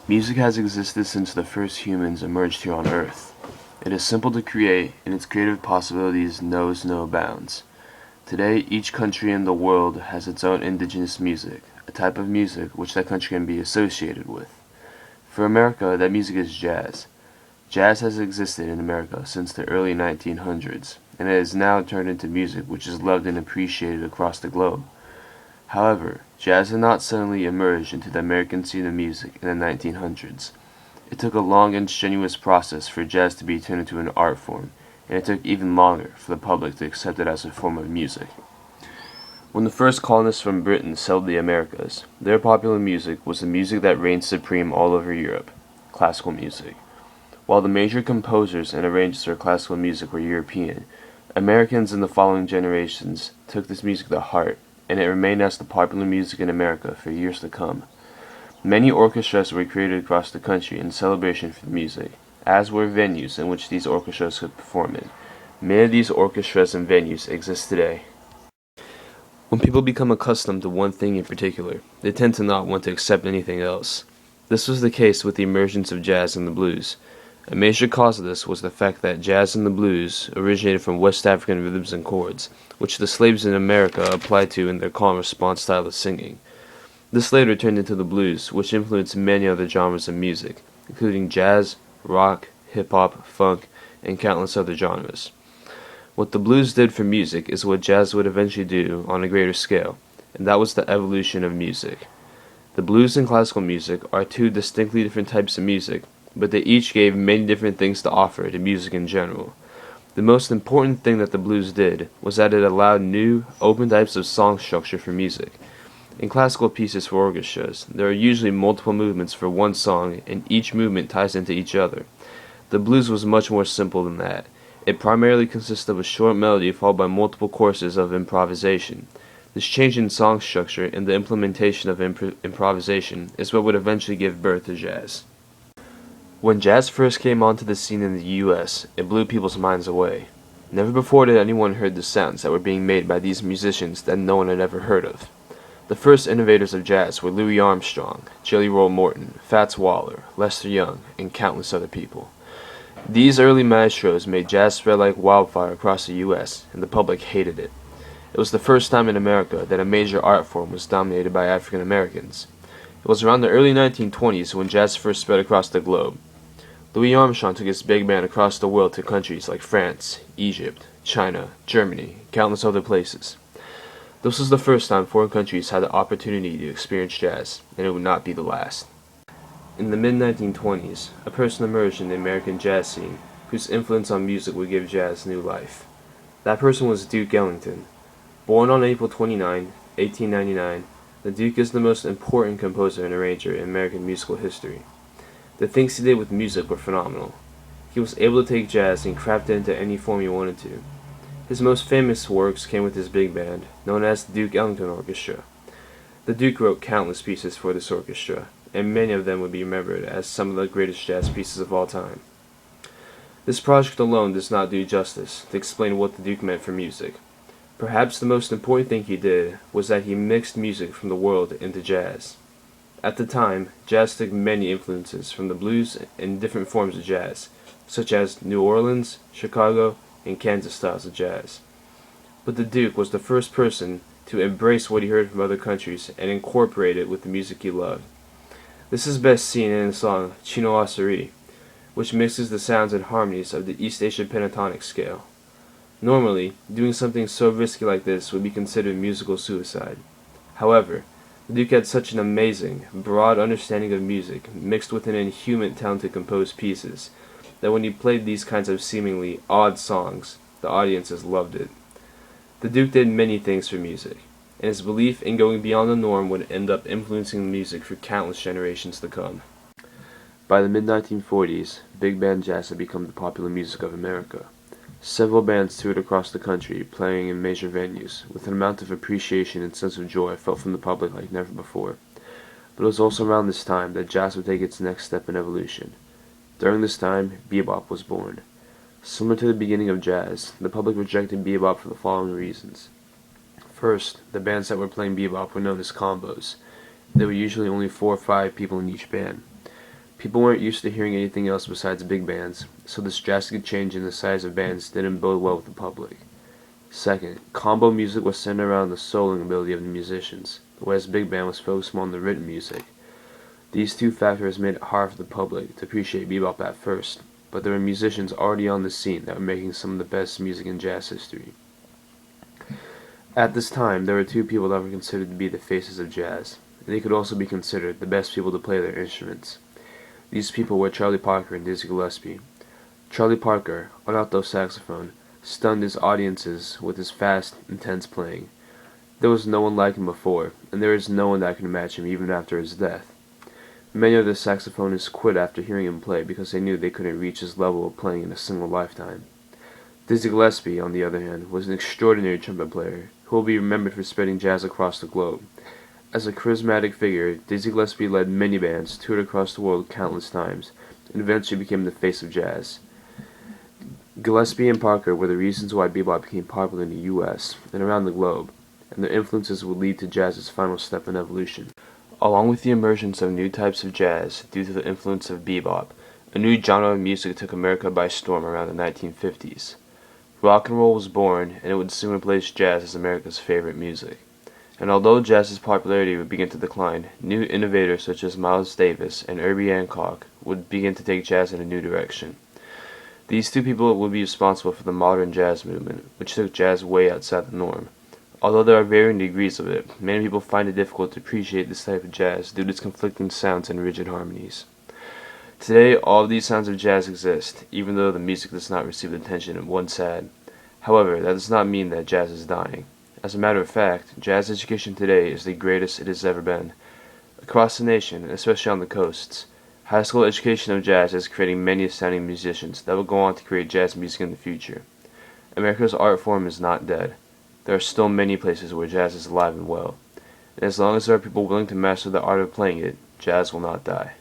Music has existed since the first humans emerged here on Earth. It is simple to create, and its creative possibilities knows no bounds. Today, each country in the world has its own indigenous music, a type of music which that country can be associated with. For America, that music is jazz. Jazz has existed in America since the early 1900s, and it has now turned into music which is loved and appreciated across the globe. However, jazz had not suddenly emerged into the American scene of music in the 1900s. It took a long and strenuous process for jazz to be turned into an art form, and it took even longer for the public to accept it as a form of music. When the first colonists from Britain settled the Americas, their popular music was the music that reigned supreme all over Europe, classical music. While the major composers and arrangers of classical music were European, Americans in the following generations took this music to heart, and it remained as the popular music in America for years to come. Many orchestras were created across the country in celebration for the music, as were venues in which these orchestras could perform in. Many of these orchestras and venues exist today. When people become accustomed to one thing in particular, they tend to not want to accept anything else. This was the case with the emergence of jazz and the blues. A major cause of this was the fact that jazz and the blues originated from West African rhythms and chords, which the slaves in America applied to in their call and response style of singing. This later turned into the blues, which influenced many other genres of music, including jazz, rock, hip-hop, funk, and countless other genres. What the blues did for music is what jazz would eventually do on a greater scale, and that was the evolution of music. The blues and classical music are two distinctly different types of music, but they each gave many different things to offer to music in general. The most important thing that the blues did was that it allowed new, open types of song structure for music. In classical pieces for orchestras, there are usually multiple movements for one song, and each movement ties into each other. The blues was much more simple than that. It primarily consisted of a short melody followed by multiple courses of improvisation. This change in song structure and the implementation of improvisation is what would eventually give birth to jazz. When jazz first came onto the scene in the US, it blew people's minds away. Never before did anyone heard the sounds that were being made by these musicians that no one had ever heard of. The first innovators of jazz were Louis Armstrong, Jelly Roll Morton, Fats Waller, Lester Young, and countless other people. These early maestros made jazz spread like wildfire across the US, and the public hated it. It was the first time in America that a major art form was dominated by African Americans. It was around the early 1920s when jazz first spread across the globe. Louis Armstrong took his big band across the world to countries like France, Egypt, China, Germany, and countless other places. This was the first time foreign countries had the opportunity to experience jazz, and it would not be the last. In the mid-1920s, a person emerged in the American jazz scene whose influence on music would give jazz new life. That person was Duke Ellington. Born on April 29, 1899, the Duke is the most important composer and arranger in American musical history. The things he did with music were phenomenal. He was able to take jazz and craft it into any form he wanted to. His most famous works came with his big band, known as the Duke Ellington Orchestra. The Duke wrote countless pieces for this orchestra, and many of them would be remembered as some of the greatest jazz pieces of all time. This project alone does not do justice to explain what the Duke meant for music. Perhaps the most important thing he did was that he mixed music from the world into jazz. At the time, jazz took many influences from the blues and different forms of jazz, such as New Orleans, Chicago, and Kansas styles of jazz. But the Duke was the first person to embrace what he heard from other countries and incorporate it with the music he loved. This is best seen in the song Chino Asuri, which mixes the sounds and harmonies of the East Asian pentatonic scale. Normally, doing something so risky like this would be considered musical suicide. However, the Duke had such an amazing, broad understanding of music mixed with an inhuman talent to compose pieces that when he played these kinds of seemingly odd songs, the audiences loved it. The Duke did many things for music, and his belief in going beyond the norm would end up influencing music for countless generations to come. By the mid-1940s, big band jazz had become the popular music of America. Several bands toured across the country, playing in major venues, with an amount of appreciation and sense of joy felt from the public like never before. But it was also around this time that jazz would take its next step in evolution. During this time, bebop was born. Similar to the beginning of jazz, the public rejected bebop for the following reasons. First, the bands that were playing bebop were known as combos. There were usually only 4 or 5 people in each band. People weren't used to hearing anything else besides big bands, so this drastic change in the size of bands didn't bode well with the public. Second, combo music was centered around the soloing ability of the musicians, whereas big band was focused more on the written music. These two factors made it hard for the public to appreciate bebop at first, but there were musicians already on the scene that were making some of the best music in jazz history. At this time, there were two people that were considered to be the faces of jazz, and they could also be considered the best people to play their instruments. These people were Charlie Parker and Dizzy Gillespie. Charlie Parker, on alto saxophone, stunned his audiences with his fast, intense playing. There was no one like him before, and there is no one that can match him even after his death. Many other saxophonists quit after hearing him play because they knew they couldn't reach his level of playing in a single lifetime. Dizzy Gillespie, on the other hand, was an extraordinary trumpet player who will be remembered for spreading jazz across the globe. As a charismatic figure, Dizzy Gillespie led many bands, toured across the world countless times, and eventually became the face of jazz. Gillespie and Parker were the reasons why bebop became popular in the U.S. and around the globe, and their influences would lead to jazz's final step in evolution. Along with the emergence of new types of jazz due to the influence of bebop, a new genre of music took America by storm around the 1950s. Rock and roll was born, and it would soon replace jazz as America's favorite music. And although jazz's popularity would begin to decline, new innovators such as Miles Davis and Herbie Hancock would begin to take jazz in a new direction. These two people would be responsible for the modern jazz movement, which took jazz way outside the norm. Although there are varying degrees of it, many people find it difficult to appreciate this type of jazz due to its conflicting sounds and rigid harmonies. Today, all of these sounds of jazz exist, even though the music does not receive the attention it once had. However, that does not mean that jazz is dying. As a matter of fact, jazz education today is the greatest it has ever been. Across the nation, especially on the coasts, high school education of jazz is creating many astounding musicians that will go on to create jazz music in the future. America's art form is not dead. There are still many places where jazz is alive and well. And as long as there are people willing to master the art of playing it, jazz will not die.